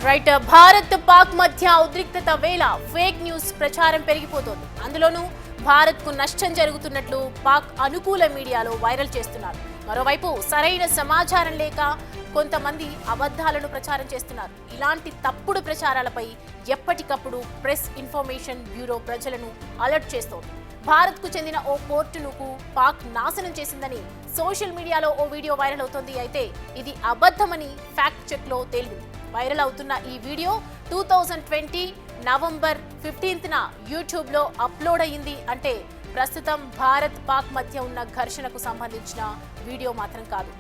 Right Bharat Pak మధ్య ఉద్రిక్తత వేళ ఫేక్ న్యూస్ ప్రచారం పెరిగిపోతోంది. అందులోనూ భారత్ కు నష్టం జరుగుతున్నట్లు పాక్ అనుకూల మీడియాలో వైరల్ చేస్తున్నారు. మరోవైపు సరైన సమాచారం లేక కొంతమంది అబద్ధాలను ప్రచారం చేస్తున్నారు. ఇలాంటి తప్పుడు ప్రచారాలపై ఎప్పటికప్పుడు ప్రెస్ ఇన్ఫర్మేషన్ బ్యూరో ప్రజలను అలర్ట్ చేస్తోంది. భారత్ కు చెందిన ఓ పోర్టును పాక్ నాశనం చేసిందని సోషల్ మీడియాలో ఓ వీడియో వైరల్ అవుతోంది. అయితే ఇది అబద్ధమని ఫ్యాక్ట్ చెక్ లో తేలింది. వైరల్ అవుతున్న ఈ వీడియో 2020 నవంబర్ 15న యూట్యూబ్ లో అప్లోడ్ అయ్యింది. అంటే ప్రస్తుతం భారత్ పాక్ మధ్య ఉన్న ఘర్షణకు సంబంధించిన వీడియో మాత్రం కాదు.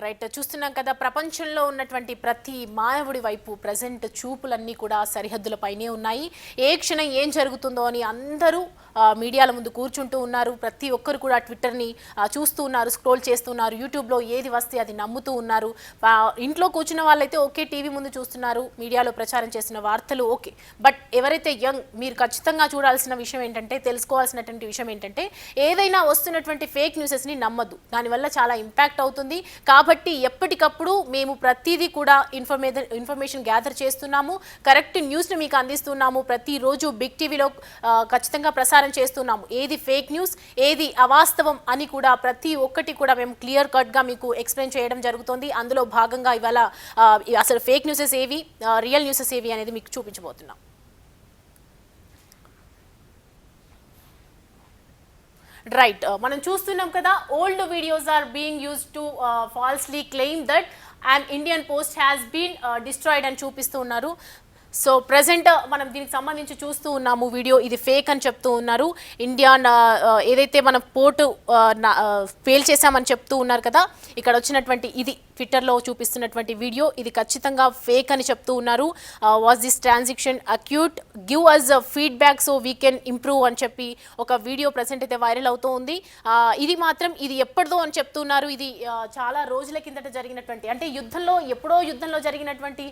రైట్, చూస్తున్నాం కదా, ప్రపంచంలో ఉన్నటువంటి ప్రతి మానవుడి వైపు ప్రజెంట్ చూపులన్నీ కూడా సరిహద్దులపైనే ఉన్నాయి. ఏ క్షణం ఏం జరుగుతుందో అని అందరూ మీడియాల ముందు కూర్చుంటూ ఉన్నారు. ప్రతి ఒక్కరు కూడా ట్విట్టర్ని చూస్తూ ఉన్నారు, స్క్రోల్ చేస్తున్నారు, యూట్యూబ్లో ఏది వస్తే అది నమ్ముతూ ఉన్నారు. ఇంట్లో కూర్చున్న వాళ్ళైతే ఓకే, టీవీ ముందు చూస్తున్నారు, మీడియాలో ప్రచారం చేసిన వార్తలు ఓకే. బట్ ఎవరైతే యంగ్, మీరు ఖచ్చితంగా చూడాల్సిన విషయం ఏంటంటే, తెలుసుకోవాల్సినటువంటి విషయం ఏంటంటే, ఏదైనా వస్తున్నటువంటి ఫేక్ న్యూసెస్ని నమ్మద్దు. దానివల్ల చాలా ఇంపాక్ట్ అవుతుంది. కాబట్టి ఎప్పటికప్పుడు మేము ప్రతిదీ కూడా ఇన్ఫర్మేషన్ గ్యాదర్ చేస్తున్నాము, కరెక్ట్ న్యూస్ని మీకు అందిస్తున్నాము. ప్రతిరోజు బిగ్ టీవీలో ఖచ్చితంగా ప్రసారం చేస్తున్నాము. ఏది ఫేక్ న్యూస్, ఏది అవాస్తవం అని కూడా ప్రతి ఒక్కటి కూడా మేము క్లియర్ కట్గా మీకు ఎక్స్ప్లెయిన్ చేయడం జరుగుతుంది. అందులో భాగంగా ఇవాళ అసలు ఫేక్ న్యూసెస్ ఏవి, రియల్ న్యూసెస్ ఏవి అనేది మీకు చూపించబోతున్నాం. రైట్, మనం చూస్తున్నాం కదా, old videos are being used to falsely claim that and Indian post has been destroyed అని చూపిస్తూ ఉన్నారు. సో ప్రజెంట్ మనం దీనికి సంబంధించి చూస్తూ ఉన్నాము వీడియో, ఇది ఫేక్ అని చెప్తూ ఉన్నారు. ఇండియన్ ఏదైతే మనం పోర్టు ఫెయిల్ చేశామని చెప్తూ ఉన్నారు కదా, ఇక్కడ వచ్చినటువంటి ఇది ట్విట్టర్లో చూపిస్తున్నటువంటి వీడియో, ఇది ఖచ్చితంగా ఫేక్ అని చెప్తూ ఉన్నారు. Was this transaction accurate, give us feedback so we can improve అని చెప్పి ఒక వీడియో ప్రజెంట్ అయితే వైరల్ అవుతూ ఉంది. ఇది మాత్రం ఇది ఎప్పటిదో అని చెప్తున్నారు. ఇది చాలా రోజుల కిందట జరిగినటువంటి, అంటే ఎప్పుడో యుద్ధంలో జరిగినటువంటి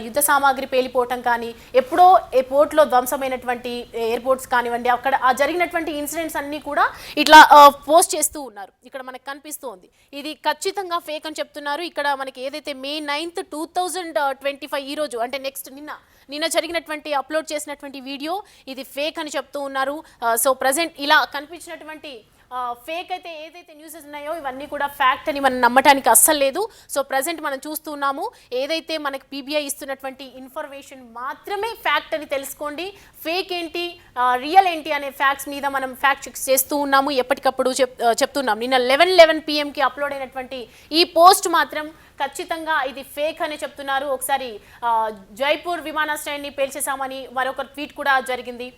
యుద్ధ సామాగ్రి పేలిపోవటం కానీ, ఎప్పుడో పోర్ట్లో ధ్వంసమైనటువంటి ఎయిర్పోర్ట్స్ కానివ్వండి, అక్కడ జరిగినటువంటి ఇన్సిడెంట్స్ అన్నీ కూడా ఇట్లా పోస్ట్ చేస్తూ ఉన్నారు. ఇక్కడ మనకు కనిపిస్తోంది ఇది ఖచ్చితంగా ఫేక్ అని చెప్తున్నారు. ఇక్కడ మనకి ఏదైతే May 9th 2025 ఈ రోజు, అంటే నెక్స్ట్ నిన్న జరిగినటువంటి అప్లోడ్ చేసినటువంటి వీడియో ఇది ఫేక్ అని చెప్తూ ఉన్నారు. సో ప్రజెంట్ ఇలా కనిపించినటువంటి ఫేక్ అయితే ఏదైతే న్యూసెస్ ఉన్నాయో ఇవన్నీ కూడా ఫ్యాక్ట్ అని మనం నమ్మటానికి అస్సలు లేదు. సో ప్రజెంట్ మనం చూస్తున్నాము, ఏదైతే మనకి పీబీఐ ఇస్తున్నటువంటి ఇన్ఫర్మేషన్ మాత్రమే ఫ్యాక్ట్ అని తెలుసుకోండి. ఫేక్ ఏంటి, రియల్ ఏంటి అనే ఫ్యాక్ట్స్ మీద మనం ఫ్యాక్ట్ చెక్ చేస్తూ ఉన్నాము, ఎప్పటికప్పుడు చెప్తున్నాం. నిన్న 11 PM అప్లోడ్ అయినటువంటి ఈ పోస్ట్ మాత్రం ఖచ్చితంగా ఇది ఫేక్ అని చెప్తున్నారు. ఒకసారి జైపూర్ విమానాశ్రయాన్ని పేల్చేశామని మరొక ట్వీట్ కూడా జరిగింది.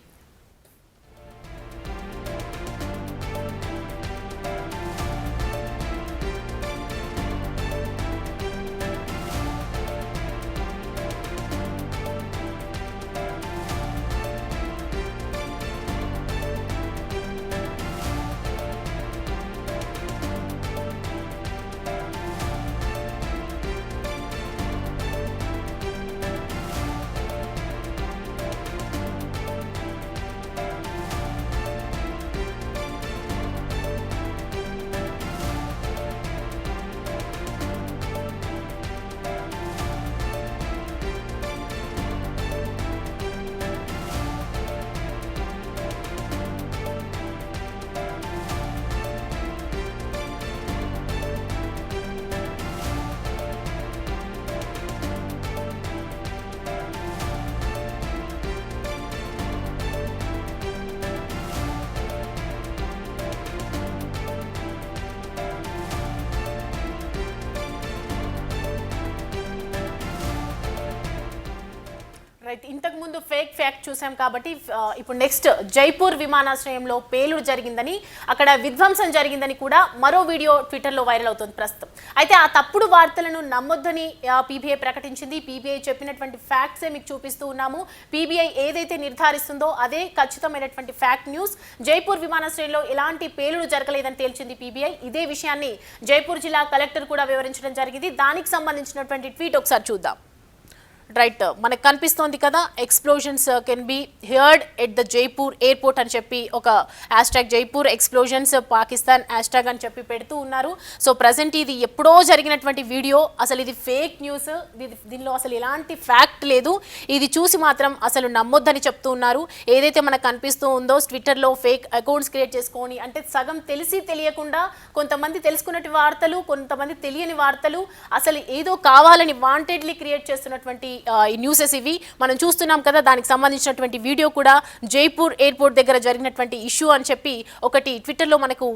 రైట్, ఇంతకుముందు ముందు ఫేక్ ఫ్యాక్ట్ చూసాం కాబట్టి ఇప్పుడు నెక్స్ట్ జైపూర్ విమానాశ్రయంలో పేలుడు జరిగిందని, అక్కడ విధ్వంసం జరిగిందని కూడా మరో వీడియో ట్విట్టర్లో వైరల్ అవుతుంది ప్రస్తుతం. అయితే ఆ తప్పుడు వార్తలను నమ్మొద్దని పీబీఐ ప్రకటించింది. పీబీఐ చెప్పినటువంటి ఫ్యాక్ట్సే మీకు చూపిస్తూ ఉన్నాము. పీబీఐ ఏదైతే నిర్ధారిస్తుందో అదే ఖచ్చితమైనటువంటి ఫ్యాక్ట్ న్యూస్. జైపూర్ విమానాశ్రయంలో ఎలాంటి పేలుడు జరగలేదని తేల్చింది పీబీఐ. ఇదే విషయాన్ని జైపూర్ జిల్లా కలెక్టర్ కూడా వివరించడం జరిగింది. దానికి సంబంధించినటువంటి ట్వీట్ ఒకసారి చూద్దాం. రైట్, మనకు కనిపిస్తోంది కదా, explosions can be heard at the Jaipur airport అని చెప్పి ఒక hashtag Jaipur explosions Pakistan hashtag అని చెప్పి పెడుతూ ఉన్నారు. సో ప్రజెంట్ ఇది ఎప్పుడో జరిగినటువంటి వీడియో, అసలు ఇది ఫేక్ న్యూస్, దీనిలో అసలు ఎలాంటి ఫ్యాక్ట్ లేదు. ఇది చూసి మాత్రం అసలు నమ్మొద్దని చెప్తూ ఉన్నారు. ఏదైతే మనకు కనిపిస్తూ ఉందో ట్విట్టర్లో ఫేక్ అకౌంట్స్ క్రియేట్ చేసుకొని, అంటే సగం తెలిసి తెలియకుండా కొంతమంది తెలుసుకున్నటువంటి వార్తలు, కొంతమంది తెలియని వార్తలు, అసలు ఏదో కావాలని వాంటెడ్లీ క్రియేట్ చేస్తున్నటువంటి ఈ న్యూసెస్ ఇవి మనం చూస్తున్నాం కదా. దానికి సంబంధించినటువంటి వీడియో కూడా జైపూర్ ఎయిర్పోర్ట్ దగ్గర జరిగినటువంటి ఇష్యూ అని చెప్పి ఒకటి ట్విట్టర్లో మనకు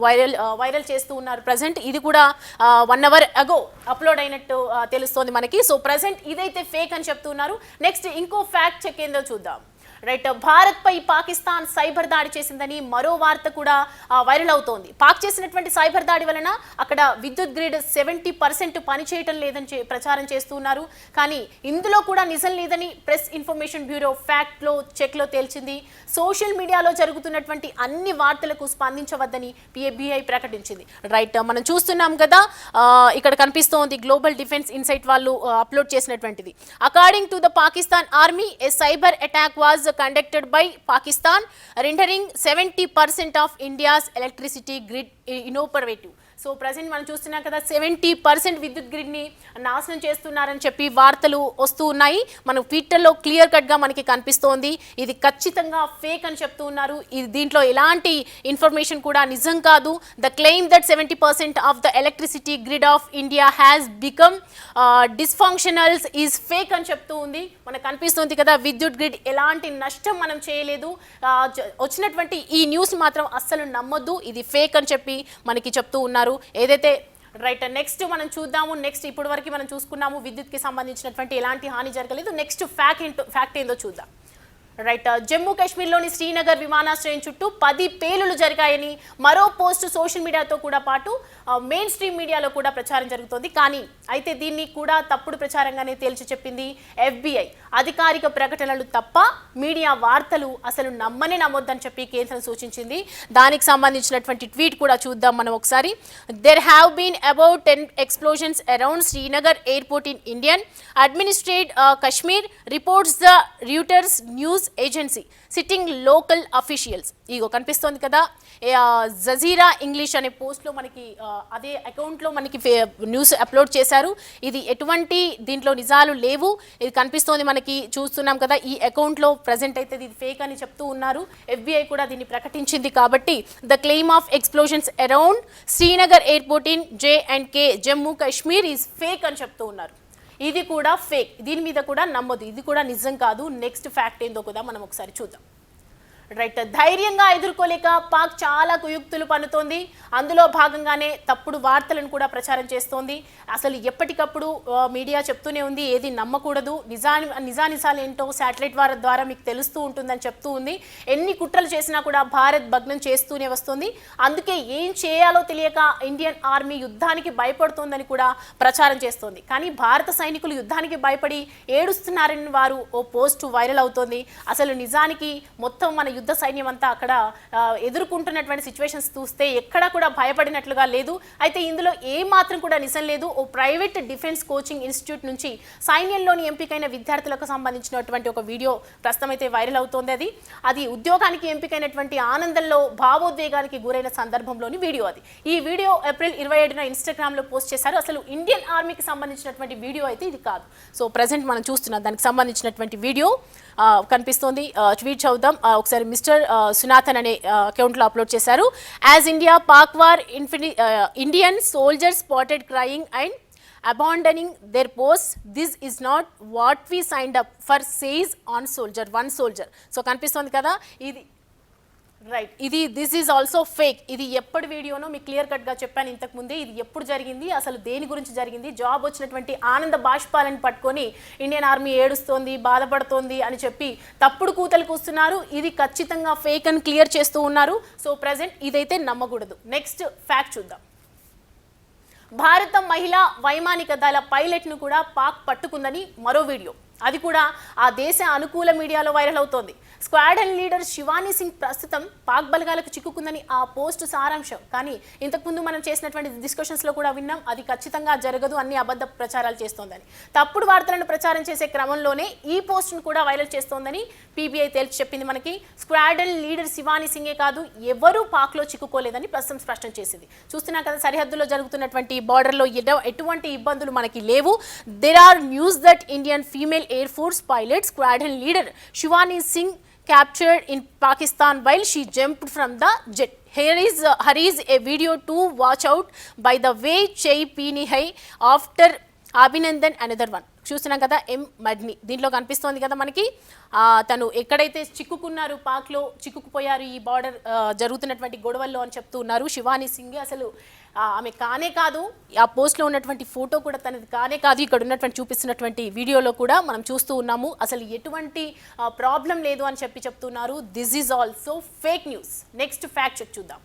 వైరల్ చేస్తూ ఉన్నారు ప్రజెంట్. ఇది కూడా 1 hour అగో అప్లోడ్ అయినట్టు తెలుస్తోంది మనకి. సో ప్రజెంట్ ఇదైతే ఫేక్ అని చెప్తున్నారు. నెక్స్ట్ ఇంకో ఫ్యాక్ట్ చెక్ ఏందో చూద్దాం. రైట్, భారత్ పై పాకిస్తాన్ సైబర్ దాడి చేసిందని మరో వార్త కూడా వైరల్ అవుతోంది. పాక్ చేసినటువంటి సైబర్ దాడి వలన అక్కడ విద్యుత్ గ్రిడ్ 70% పనిచేయటం లేదని ప్రచారం చేస్తున్నారు. కానీ ఇందులో కూడా నిజం లేదని ప్రెస్ ఇన్ఫర్మేషన్ బ్యూరో ఫ్యాక్ట్లో చెక్లో తేల్చింది. సోషల్ మీడియాలో జరుగుతున్నటువంటి అన్ని వార్తలకు స్పందించవద్దని పీబీఐ ప్రకటించింది. రైట్, మనం చూస్తున్నాం కదా, ఇక్కడ కనిపిస్తోంది గ్లోబల్ డిఫెన్స్ ఇన్సైట్ వాళ్ళు అప్లోడ్ చేసినటువంటిది. According to the Pakistan army, a cyber attack was conducted by Pakistan, rendering 70% of India's electricity grid inoperative. So present మనం చూస్తున్నాం కదా, 70% విద్యుత్ గ్రిడ్ని నాశనం చేస్తున్నారని చెప్పి వార్తలు వస్తూ ఉన్నాయి. మనం ట్విట్టర్లో క్లియర్ కట్గా మనకి కనిపిస్తోంది. ఇది ఖచ్చితంగా ఫేక్ అని చెప్తూ ఉన్నారు. ఇది దీంట్లో ఎలాంటి ఇన్ఫర్మేషన్ కూడా నిజం కాదు. The claim that 70% of the electricity grid of India has become dysfunctionals is fake అని చెప్తూ ఉంది. మనకు కనిపిస్తుంది కదా, విద్యుత్ గ్రిడ్ ఎలాంటి నష్టం మనం చేయలేదు. వచ్చినటువంటి ఈ న్యూస్ మాత్రం అస్సలు నమ్మొద్దు, ఇది ఫేక్ అని చెప్పి మనకి చెప్తూ ఉన్నారు. ఏదైతే రైట్, నెక్స్ట్ మనం చూద్దాము. నెక్స్ట్ ఇప్పటి వరకు మనం చూసుకున్నాము విద్యుత్కి సంబంధించినటువంటి ఎలాంటి హాని జరగలేదు. నెక్స్ట్ ఫ్యాక్ట్ ఏందో చూద్దాం. రైట్, జమ్మూ కాశ్మీర్లోని శ్రీనగర్ విమానాశ్రయం చుట్టూ 10 పేలులు జరిగాయని మరో పోస్ట్ సోషల్ మీడియాతో కూడా పాటు మెయిన్ స్ట్రీమ్ మీడియాలో కూడా ప్రచారం జరుగుతోంది. కానీ అయితే దీన్ని కూడా తప్పుడు ప్రచారంగానే తేల్చి చెప్పింది ఎఫ్బిఐ. అధికారిక ప్రకటనలు తప్ప మీడియా వార్తలు అసలు నమ్మొద్దని చెప్పి కేంద్రం సూచించింది. దానికి సంబంధించినటువంటి ట్వీట్ కూడా చూద్దాం మనం ఒకసారి. There have been about 10 explosions around Srinagar airport in Indian administered Kashmir, reports the Reuters news agency citing local officials. ఇగో కనిపిస్తోంది కదా, జజీరా ఇంగ్లీష్ అనే పోస్ట్లో మనకి అదే అకౌంట్లో మనకి న్యూస్ అప్లోడ్ చేశారు. ఇది ఎటువంటి దీంట్లో నిజాలు లేవు. ఇది కనిపిస్తోంది మనకి, చూస్తున్నాం కదా. ఈ అకౌంట్లో ప్రజెంట్ అయితే ఇది ఫేక్ అని చెప్తూ ఉన్నారు. ఎఫ్బిఐ కూడా దీన్ని ప్రకటించింది. కాబట్టి the claim of explosions around Srinagar airport in J&K Jammu Kashmir is fake అని చెప్తూ ఉన్నారు. ఇది కూడా ఫేక్, దీని మీద కూడా నమ్మొద్దు, ఇది కూడా నిజం కాదు. నెక్స్ట్ ఫ్యాక్ట్ ఏందో కూడా మనం ఒకసారి చూద్దాం. రైట్, ధైర్యంగా ఎదుర్కోలేక పాక్ చాలా కుయుక్తులు పన్నుతోంది. అందులో భాగంగానే తప్పుడు వార్తలను కూడా ప్రచారం చేస్తోంది. అసలు ఎప్పటికప్పుడు మీడియా చెప్తూనే ఉంది, ఏది నమ్మకూడదు, నిజానిజాలు ఏంటో శాటిలైట్ ద్వారా మీకు తెలుస్తూ ఉంటుందని చెప్తూ ఉంది. ఎన్ని కుట్రలు చేసినా కూడా భారత్ భగ్నం చేస్తూనే వస్తుంది. అందుకే ఏం చేయాలో తెలియక ఇండియన్ ఆర్మీ యుద్ధానికి భయపడుతోందని కూడా ప్రచారం చేస్తోంది. కానీ భారత సైనికులు యుద్ధానికి భయపడి ఏడుస్తున్నారని వారు ఓ పోస్ట్ వైరల్ అవుతోంది. అసలు నిజానికి మొత్తం మన యుద్ధ సైన్యం అంతా అక్కడ ఎదుర్కొంటున్నటువంటి సిచ్యువేషన్స్ చూస్తే ఎక్కడా కూడా భయపడినట్లుగా లేదు. అయితే ఇందులో ఏ మాత్రం కూడా నిజం లేదు. ఓ ప్రైవేట్ డిఫెన్స్ కోచింగ్ ఇన్స్టిట్యూట్ నుంచి సైన్యంలోని ఎంపికైన విద్యార్థులకు సంబంధించినటువంటి ఒక వీడియో ప్రస్తుతం అయితే వైరల్ అవుతోంది. అది ఉద్యోగానికి ఎంపికైనటువంటి ఆనందంలో భావోద్వేగానికి గురైన సందర్భంలోని వీడియో. ఈ వీడియో ఏప్రిల్ 27న ఇన్స్టాగ్రామ్లో పోస్ట్ చేశారు. అసలు ఇండియన్ ఆర్మీకి సంబంధించినటువంటి వీడియో అయితే ఇది కాదు. సో ప్రజెంట్ మనం చూస్తున్నాం దానికి సంబంధించినటువంటి వీడియో కనిపిస్తోంది. ట్వీట్ చదువుదాం ఒకసారి. మిస్టర్ సునాథన్ అనే అకౌంట్లో అప్లోడ్ చేశారు. As India Pak war Indian soldiers spotted crying and abandoning their posts, this is not what we signed up for, says on soldier, one soldier. So కనిపిస్తుంది కదా, ఇది రైట్, ఇది దిస్ ఈజ్ ఆల్సో ఫేక్. ఇది ఎప్పటి వీడియోనో మీకు clear కట్గా చెప్పాను ఇంతకు ముందే. ఇది ఎప్పుడు జరిగింది, అసలు దేని గురించి జరిగింది, జాబ్ వచ్చినటువంటి ఆనంద బాష్పాలను పట్టుకొని ఇండియన్ ఆర్మీ ఏడుస్తోంది, బాధపడుతోంది అని చెప్పి తప్పుడు కూతలు కూస్తున్నారు. ఇది ఖచ్చితంగా ఫేక్ అని క్లియర్ చేస్తూ ఉన్నారు. సో ప్రజెంట్ ఇదైతే నమ్మకూడదు. నెక్స్ట్ ఫ్యాక్ట్ చూద్దాం. భారత మహిళా వైమానిక దళ పైలట్ను కూడా పాక్ పట్టుకుందని మరో వీడియో, అది కూడా ఆ దేశ అనుకూల మీడియాలో వైరల్ అవుతోంది. స్క్వాడ్రన్ లీడర్ శివానీ సింగ్ ప్రస్తుతం పాక్ బలగాలకు చిక్కుకుందని ఆ పోస్ట్ సారాంశం. కానీ ఇంతకుముందు మనం చేసినటువంటి డిస్కషన్స్లో కూడా విన్నాం, అది ఖచ్చితంగా జరగదు, అన్ని అబద్ధ ప్రచారాలు చేస్తోందని. తప్పుడు వార్తలను ప్రచారం చేసే క్రమంలోనే ఈ పోస్ట్ను కూడా వైరల్ చేస్తోందని పీబీఐ తేల్చి చెప్పింది మనకి. స్క్వాడ్రన్ లీడర్ శివానీ సింగే కాదు, ఎవరూ పాక్లో చిక్కుకోలేదని ప్రస్తుతం స్పష్టం చేసింది. చూస్తున్నాం కదా, సరిహద్దులో జరుగుతున్నటువంటి బార్డర్లో ఎటువంటి ఇబ్బందులు మనకి లేవు. There are news that Indian female air force pilot squadron leader Shivani Singh captured in Pakistan while she jumped from the jet. Here is a video to watch out. By the way, Chai Pini hai after Abhinandan another one. చూస్తున్నాం కదా, ఎం మడ్ని దీంట్లో కనిపిస్తోంది కదా మనకి. తను ఎక్కడైతే చిక్కుకున్నారు, పాక్లో చిక్కుకుపోయారు ఈ border జరుగుతున్నటువంటి గొడవల్లో అని చెప్తూ ఉన్నారు. శివానీ సింగ్ అసలు ఆమె కానే కాదు, ఆ పోస్ట్లో ఉన్నటువంటి ఫోటో కూడా తనది కానే కాదు. ఇక్కడ ఉన్నటువంటి చూపిస్తున్నటువంటి వీడియోలో కూడా మనం చూస్తూ ఉన్నాము, అసలు ఎటువంటి ప్రాబ్లం లేదు అని చెప్తున్నారు. This is also fake news. Next fact check చూద్దాం.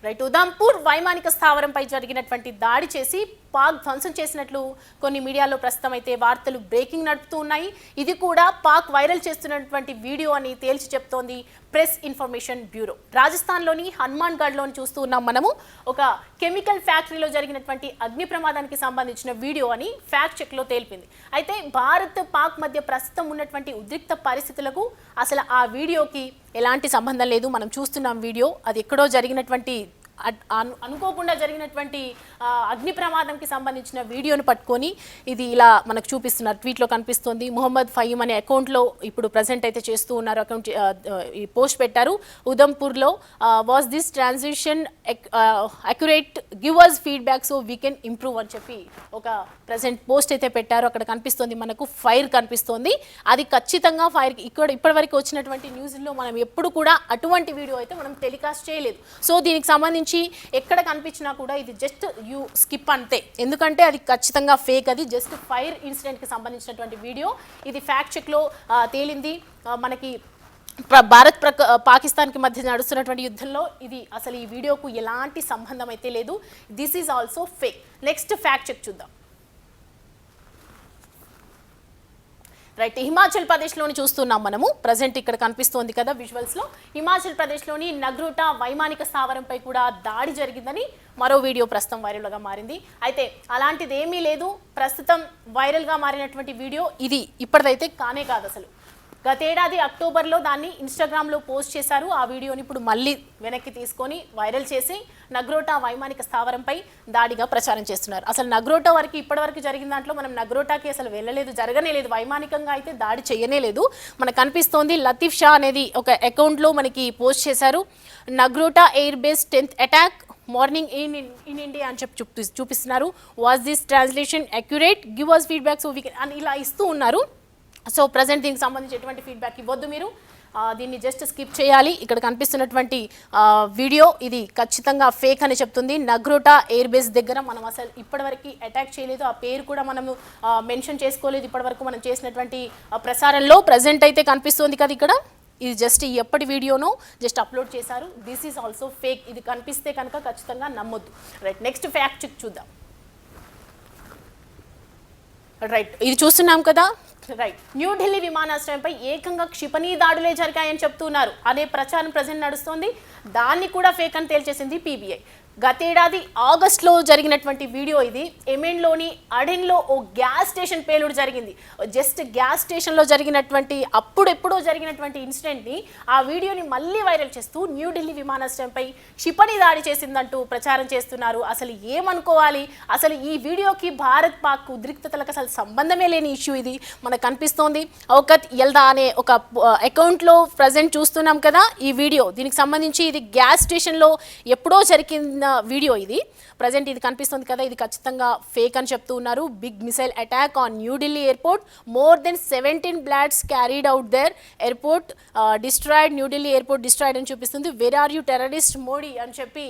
రైట్, ఉదంపూర్ వైమానిక స్థావరంపై జరిగినటువంటి దాడి చేసి పాక్ ధ్వంసం చేసినట్లు కొన్ని మీడియాలో ప్రస్తుతం అయితే వార్తలు బ్రేకింగ్ నడుపుతూ ఉన్నాయి. ఇది కూడా పాక్ వైరల్ చేస్తున్నటువంటి వీడియో అని తేల్చి చెప్తోంది ప్రెస్ ఇన్ఫర్మేషన్ బ్యూరో. రాజస్థాన్లోని హనుమాన్గఢ్లోని చూస్తూ ఉన్నాం మనము. ఒక కెమికల్ ఫ్యాక్టరీలో జరిగినటువంటి అగ్ని ప్రమాదానికి సంబంధించిన వీడియో అని ఫ్యాక్ట్ చెక్లో తేలిపింది. అయితే భారత్ పాక్ మధ్య ప్రస్తుతం ఉన్నటువంటి ఉద్రిక్త పరిస్థితులకు అసలు ఆ వీడియోకి ఎలాంటి సంబంధం లేదు. మనం చూస్తున్నాం వీడియో, అది ఎక్కడో జరిగినటువంటి అనుకోకుండా జరిగినటువంటి అగ్ని ప్రమాదంకి సంబంధించిన వీడియోను పట్టుకొని ఇది ఇలా మనకు చూపిస్తున్నారు. ట్వీట్లో కనిపిస్తుంది. ముహమ్మద్ ఫయీమ్ అనే అకౌంట్లో ఇప్పుడు ప్రజెంట్ అయితే చేస్తూ ఉన్నారు. అకౌంట్ ఈ పోస్ట్ పెట్టారు. ఉదంపూర్లో was this transition accurate, give us feedback so we can improve అని చెప్పి ఒక ప్రజెంట్ పోస్ట్ అయితే పెట్టారు. అక్కడ కనిపిస్తుంది మనకు ఫైర్ కనిపిస్తుంది. అది ఖచ్చితంగా ఫైర్. ఇప్పటివరకు వచ్చినటువంటి న్యూస్లో మనం ఎప్పుడు కూడా అటువంటి వీడియో అయితే మనం టెలికాస్ట్ చేయలేదు. సో దీనికి సంబంధించి ఎక్కడ కనిపించినా కూడా ఇది జస్ట్ యూ స్కిప్ అంతే, ఎందుకంటే అది ఖచ్చితంగా ఫేక్. అది జస్ట్ ఫైర్ ఇన్సిడెంట్కి సంబంధించినటువంటి వీడియో. ఇది ఫ్యాక్ట్ చెక్లో తేలింది మనకి. భారత్ పాకిస్తాన్కి మధ్య నడుస్తున్నటువంటి యుద్ధంలో ఇది అసలు ఈ వీడియోకు ఎలాంటి సంబంధం అయితే లేదు. This is also fake. Next fact check చూద్దాం. రైట్, హిమాచల్ ప్రదేశ్లోని చూస్తున్నాం మనము. ప్రజెంట్ ఇక్కడ కనిపిస్తోంది కదా విజువల్స్లో. హిమాచల్ ప్రదేశ్లోని నగ్రోటా వైమానిక స్థావరంపై కూడా దాడి జరిగిందని మరో వీడియో ప్రస్తుతం వైరల్గా మారింది. అయితే అలాంటిది ఏమీ లేదు. ప్రస్తుతం వైరల్గా మారినటువంటి వీడియో ఇది ఇప్పటిదైతే కానే కాదు. అసలు గతేడాది అక్టోబర్లో దాన్ని ఇన్స్టాగ్రామ్లో పోస్ట్ చేశారు. ఆ వీడియోని ఇప్పుడు మళ్ళీ వెనక్కి తీసుకొని వైరల్ చేసి నగ్రోటా వైమానిక స్థావరంపై దాడిగా ప్రచారం చేస్తున్నారు. అసలు నగ్రోటా వరకు ఇప్పటివరకు జరిగిన దాంట్లో మనం నగ్రోటాకి అసలు వెళ్ళలేదు, జరగనే లేదు. వైమానికంగా అయితే దాడి చేయనే లేదు. మనకు కనిపిస్తోంది లతీఫ్ షా అనేది ఒక అకౌంట్లో మనకి పోస్ట్ చేశారు. Nagrota air base 10th attack morning in India అని చెప్పి చూపిస్తున్నారు. Was this translation accurate, give us feedback so we can అని ఇలా ఇస్తూ ఉన్నారు. సో ప్రజెంట్ దీనికి సంబంధించి ఎటువంటి ఫీడ్బ్యాక్ ఇవ్వద్దు మీరు, దీన్ని జస్ట్ స్కిప్ చేయాలి. ఇక్కడ కనిపిస్తున్నటువంటి వీడియో ఇది ఖచ్చితంగా ఫేక్ అని చెప్తుంది. నగ్రోటా ఎయిర్ బేస్ దగ్గర మనం అసలు ఇప్పటివరకు అటాక్ చేయలేదు, ఆ పేరు కూడా మనము మెన్షన్ చేసుకోలేదు ఇప్పటివరకు మనం చేసినటువంటి ప్రసారంలో. ప్రజెంట్ అయితే కనిపిస్తుంది కదా ఇక్కడ, ఇది జస్ట్ ఎప్పటి వీడియోనో జస్ట్ అప్లోడ్ చేశారు. This is also fake. ఇది కనిపిస్తే కనుక ఖచ్చితంగా నమ్మొద్దు. రైట్, నెక్స్ట్ ఫ్యాక్ట్ చెక్ చూద్దాం. రైట్, ఇది చూస్తున్నాం కదా. రైట్, న్యూఢిల్లీ విమానాశ్రయంపై ఏకంగా క్షిపణి దాడులే జరిగాయని చెప్తున్నారు అనే ప్రచారం ప్రజెంట్ నడుస్తోంది. దాన్ని కూడా ఫేక్ అని తేల్చేసింది పీబీఐ. గతేడాది ఆగస్టులో జరిగినటువంటి వీడియో ఇది. యెమెన్లోని అడెన్లో ఓ గ్యాస్ స్టేషన్ పేలుడు జరిగింది. జస్ట్ గ్యాస్ స్టేషన్లో జరిగినటువంటి అప్పుడెప్పుడో జరిగినటువంటి ఇన్సిడెంట్ని ఆ వీడియోని మళ్ళీ వైరల్ చేస్తూ న్యూఢిల్లీ విమానాశ్రయంపై క్షిపణి దాడి చేసిందంటూ ప్రచారం చేస్తున్నారు. అసలు ఏమనుకోవాలి? అసలు ఈ వీడియోకి భారత్ పాక్ ఉద్రిక్తతలకు అసలు సంబంధమే లేని ఇష్యూ ఇది మనకు కనిపిస్తోంది. ఔకత్ యల్దా అనే ఒక అకౌంట్లో ప్రజెంట్ చూస్తున్నాం కదా ఈ వీడియో. దీనికి సంబంధించి ఇది గ్యాస్ స్టేషన్లో ఎప్పుడో జరిగిన వీడియో ఇది ప్రజెంట్ ఇది కనిపిస్తుంది కదా, ఇది ఖచ్చితంగా ఫేక్ అని చెప్తూ ఉన్నారు. Big missile attack on New Delhi airport, more than 17 blasts carried out there, airport destroyed, New Delhi airport destroyed అని చూపిస్తుంది. Where are you terrorist Modi అని చెప్పి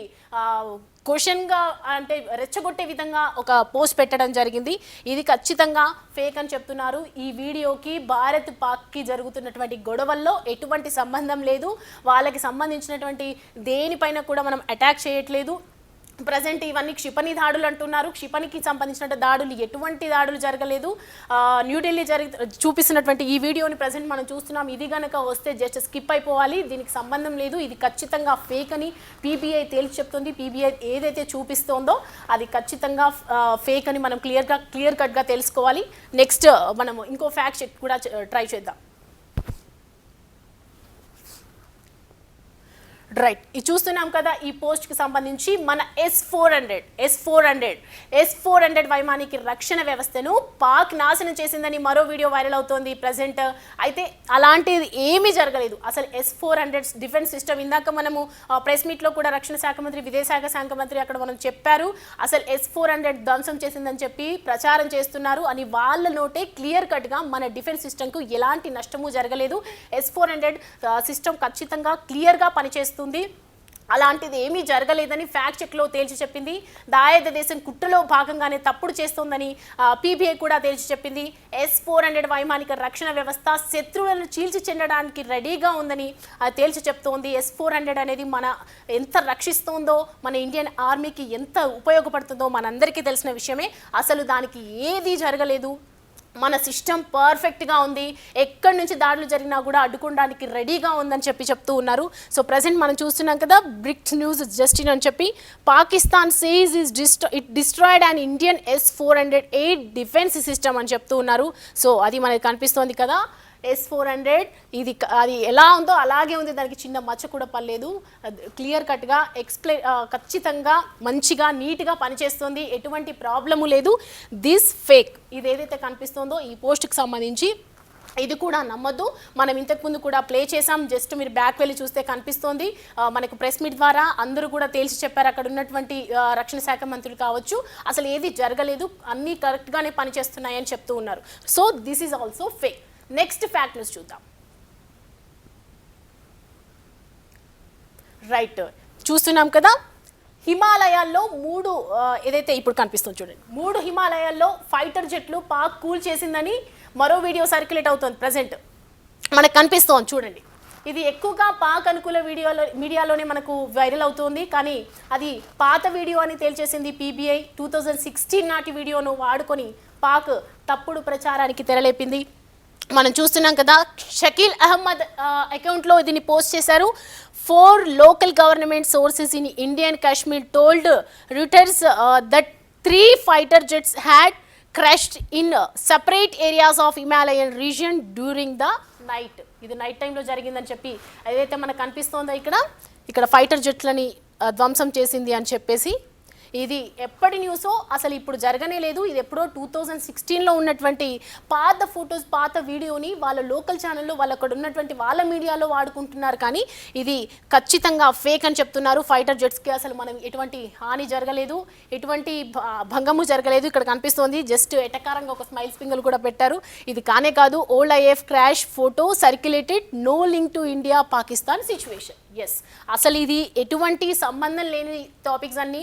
క్వశ్చన్గా అంటే రెచ్చగొట్టే విధంగా ఒక పోస్ట్ పెట్టడం జరిగింది. ఇది ఖచ్చితంగా ఫేక్ అని చెప్తున్నారు. ఈ వీడియోకి భారత్ పాక్కి జరుగుతున్నటువంటి గొడవల్లో ఎటువంటి సంబంధం లేదు. వాళ్ళకి సంబంధించినటువంటి దేనిపైన కూడా మనం అటాక్ చేయట్లేదు. ప్రజెంట్ ఇవన్నీ క్షిపణి దాడులు అంటున్నారు. క్షిపణికి సంబంధించిన దాడులు ఎటువంటి దాడులు జరగలేదు. న్యూఢిల్లీ చూపిస్తున్నటువంటి ఈ వీడియోని ప్రజెంట్ మనం చూస్తున్నాం. ఇది కనుక వస్తే జస్ట్ స్కిప్ అయిపోవాలి, దీనికి సంబంధం లేదు, ఇది ఖచ్చితంగా ఫేక్ అని పీబీఐ తేల్చి చెప్తుంది. పీబీఐ ఏదైతే చూపిస్తోందో అది ఖచ్చితంగా ఫేక్ అని మనం క్లియర్ కట్గా తెలుసుకోవాలి. నెక్స్ట్ మనం ఇంకో ఫ్యాక్ట్ చెక్ కూడా ట్రై చేద్దాం. రైట్, ఇది చూస్తున్నాం కదా, ఈ పోస్ట్కి సంబంధించి మన S-400 వైమానిక రక్షణ వ్యవస్థను పాక్ నాశనం చేసిందని మరో వీడియో వైరల్ అవుతోంది ప్రజెంట్. అయితే అలాంటిది ఏమీ జరగలేదు. అసలు S-400 డిఫెన్స్ సిస్టమ్, ఇందాక మనము ప్రెస్ మీట్లో కూడా రక్షణ శాఖ మంత్రి, విదేశాంగ శాఖ మంత్రి అక్కడ మనం చెప్పారు, అసలు S-400 ధ్వంసం చేసిందని చెప్పి ప్రచారం చేస్తున్నారు అని వాళ్ళ నోటే క్లియర్ కట్గా మన డిఫెన్స్ సిస్టమ్కు ఎలాంటి నష్టము జరగలేదు. S-400 సిస్టమ్ ఖచ్చితంగా క్లియర్గా పనిచేస్తుంది, అలాంటిది ఏమీ జరగలేదని ఫ్యాక్ట్ చెక్లో తేల్చి చెప్పింది. దాయాద దేశం కుట్రలో భాగంగానే తప్పుడు చేస్తోందని పీబీఐ కూడా తేల్చి చెప్పింది. S-400 వైమానిక రక్షణ వ్యవస్థ శత్రువులను చీల్చి చెందడానికి రెడీగా ఉందని తేల్చి చెప్తోంది. S-400 అనేది మన ఎంత రక్షిస్తోందో, మన ఇండియన్ ఆర్మీకి ఎంత ఉపయోగపడుతుందో మనందరికీ తెలిసిన విషయమే. అసలు దానికి ఏదీ జరగలేదు, మన సిస్టమ్ పర్ఫెక్ట్గా ఉంది, ఎక్కడి నుంచి దాడులు జరిగినా కూడా అడ్డుకోవడానికి రెడీగా ఉందని చెప్తూ ఉన్నారు. సో ప్రజెంట్ మనం చూస్తున్నాం కదా, బ్రిక్ న్యూస్ జస్టిన్ అని చెప్పి Pakistan says it destroyed and Indian S-400 defence system అని చెప్తూ ఉన్నారు. సో అది మనకి కనిపిస్తోంది కదా, S-400 ఇది అది ఎలా ఉందో అలాగే ఉంది, దానికి చిన్న మచ్చ కూడా పర్లేదు. క్లియర్ కట్గా ఖచ్చితంగా మంచిగా నీట్గా పనిచేస్తుంది, ఎటువంటి ప్రాబ్లము లేదు. దిస్ ఫేక్, ఇది ఏదైతే కనిపిస్తుందో ఈ పోస్ట్కి సంబంధించి ఇది కూడా నమ్మద్దు. మనం ఇంతకుముందు కూడా ప్లే చేసాం, జస్ట్ మీరు బ్యాక్ వెళ్ళి చూస్తే కనిపిస్తోంది. మనకు ప్రెస్ మీట్ ద్వారా అందరూ కూడా తేల్చి చెప్పారు, అక్కడ ఉన్నటువంటి రక్షణ శాఖ మంత్రులు కావచ్చు, అసలు ఏది జరగలేదు, అన్నీ కరెక్ట్గానే పనిచేస్తున్నాయని చెప్తూ ఉన్నారు. So this is also fake. Next fact news చూద్దాం. రైట్, చూస్తున్నాం కదా, హిమాలయాల్లో ఏదైతే ఇప్పుడు కనిపిస్తుంది చూడండి, 3 హిమాలయాల్లో ఫైటర్ జెట్లు పాక్ కూల్ చేసిందని మరో వీడియో సర్క్యులేట్ అవుతుంది. ప్రజెంట్ మనకు కనిపిస్తోంది చూడండి. ఇది ఎక్కువగా పాక్ అనుకూల మీడియాలోనే మనకు వైరల్ అవుతుంది, కానీ అది పాత వీడియో అని తేల్చేసింది పీబీఐ. 2016 నాటి వీడియోను వాడుకొని పాక్ తప్పుడు ప్రచారానికి తెరలేపింది. మనం చూస్తున్నాం కదా, షకీల్ అహ్మద్ అకౌంట్లో దీన్ని పోస్ట్ చేశారు. 4 local government sources in Indian Kashmir told Reuters that 3 fighter jets had crashed in separate areas of Himalayan region during the night. ఇది నైట్ టైంలో జరిగిందని చెప్పి ఏదైతే మనకు కనిపిస్తోందో ఇక్కడ ఫైటర్ జెట్లని ధ్వంసం చేసింది అని చెప్పేసి, ఇది ఎప్పటి న్యూసో అసలు ఇప్పుడు జరగనే లేదు. ఇది ఎప్పుడో 2016లో ఉన్నటువంటి పాత ఫొటోస్, పాత వీడియోని వాళ్ళ లోకల్ ఛానల్లో వాళ్ళు అక్కడ ఉన్నటువంటి వాళ్ళ మీడియాలో వాడుకుంటున్నారు, కానీ ఇది ఖచ్చితంగా ఫేక్ అని చెప్తున్నారు. ఫైటర్ జెట్స్కి అసలు మనం ఎటువంటి హాని జరగలేదు, ఎటువంటి భంగము జరగలేదు. ఇక్కడ కనిపిస్తోంది, జస్ట్ ఎటకారంగా ఒక స్మైల్ పింగులు కూడా పెట్టారు. ఇది కానే కాదు, old IF crash photo circulated, no link to India Pakistan situation. Yes, అసలు ఇది ఎటువంటి సంబంధం లేని టాపిక్స్ అన్నీ,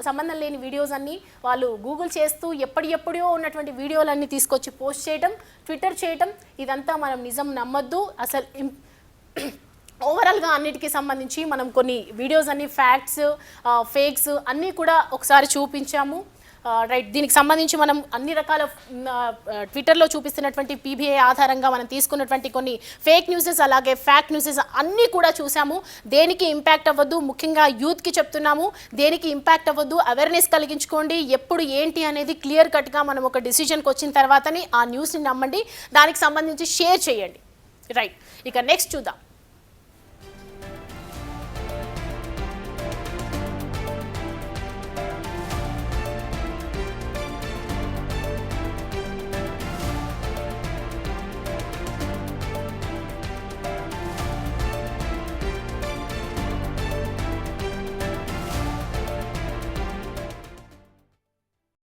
సంబంధం లేని వీడియోస్ అన్నీ వాళ్ళు గూగుల్ చేస్తూ ఎప్పుడో ఉన్నటువంటి వీడియోలన్నీ తీసుకొచ్చి పోస్ట్ చేయడం, ట్విట్టర్ చేయడం, ఇదంతా మనం నిజం నమ్మొద్దు. అసలు ఓవరాల్గా అన్నిటికీ సంబంధించి మనం కొన్ని వీడియోస్ అన్ని ఫ్యాక్ట్స్, ఫేక్స్ అన్నీ కూడా ఒకసారి చూపించాము. రైట్, దీనికి సంబంధించి మనం అన్ని రకాల ట్విట్టర్లో చూపిస్తున్నటువంటి పీబీఐ ఆధారంగా మనం తీసుకున్నటువంటి కొన్ని ఫేక్ న్యూసెస్, అలాగే ఫ్యాక్ట్ న్యూసెస్ అన్నీ కూడా చూసాము. దేనికి ఇంపాక్ట్ అవ్వద్దు, ముఖ్యంగా యూత్కి చెప్తున్నాము, దేనికి ఇంపాక్ట్ అవ్వద్దు, అవేర్నెస్ కలిగించుకోండి. ఎప్పుడు ఏంటి అనేది క్లియర్ కట్గా మనం ఒక డిసిజన్కి వచ్చిన తర్వాతనే ఆ న్యూస్ని నమ్మండి, దానికి సంబంధించి షేర్ చేయండి. రైట్, ఇక నెక్స్ట్ చూద్దాం.